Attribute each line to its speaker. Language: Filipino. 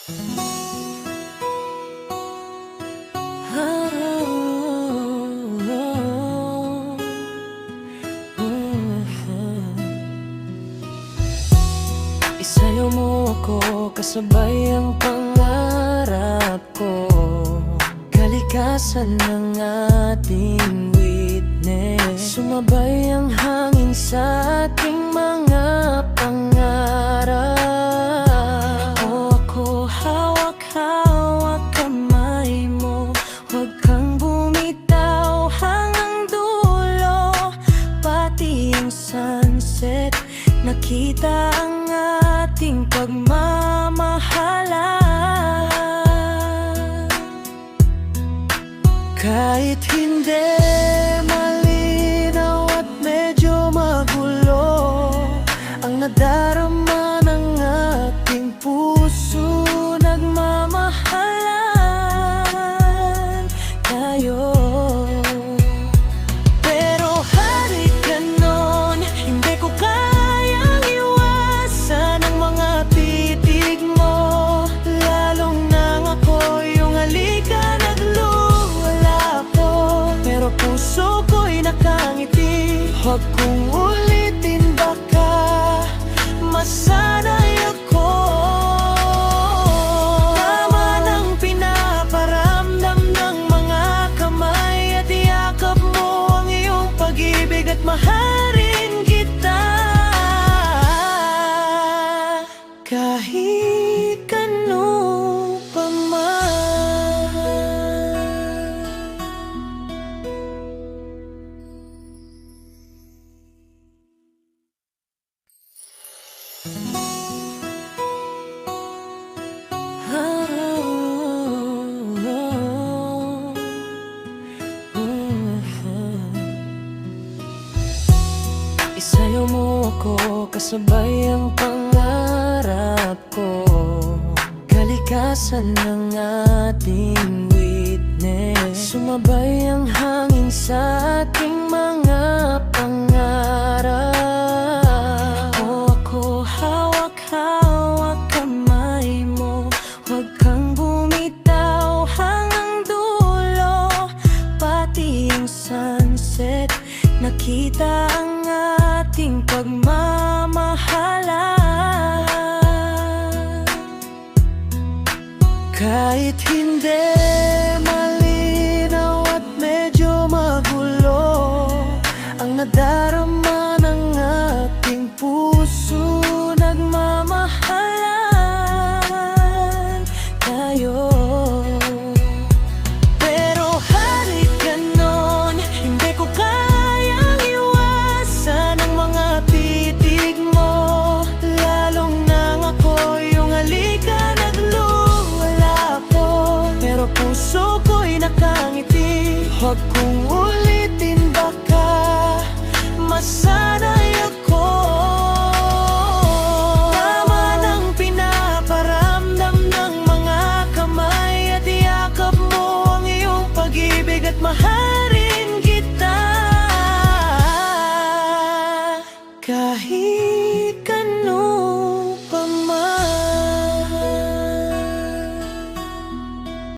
Speaker 1: Isayaw mo ako kasabay ang pangarap ko, kalikasan ng ating witness. Sumabay ang hangin sa ating mga pangarap. O ako, hawak-hawak kamay mo, huwag kang bumitaw hanggang dulo. Pati yung sunset, nakita ang ating pagmamahalan. Kahit hindi malinaw at medyo magulo, ang nadarama ng ating puso, nagmamahalan tayo. Pero harit ganon, hindi ko kayang iwasan ang mga titig mo. Lalong nang ako yung halika nagluwala po, pero puso ko'y nakangiti. Huwag kong ulitin, baka masanay ako. Tama ng pinaparamdam ng mga kamay, at iyakap mo ang iyong pag-ibig at mahalin kita. Kahit kano pa man. Isayaw mo ako kasabay ang pangarap ko, kalikasan ng ating witness. Sumabay ang hangin sa ating mga pangarap. O ako, hawak-hawak kamay mo, huwag kang bumitaw hanggang dulo. Pati yung sunset, nakita ang ating pagmamahalan. Kahit hindi malinaw at medyo magulo, ang nadarama ng ating puso, nagmamahalan tayo. Pero harit ganon, hindi ko kayang iwasan ang mga titig mo. Lalong nang ako yung halika nagluwala po, pero puso ko'y nakangiti. Huwag kong ulitin, baka masanay ako. Tama ng pinaparamdam ng mga kamay, at iyakap mo ang iyong pag-ibig at mahal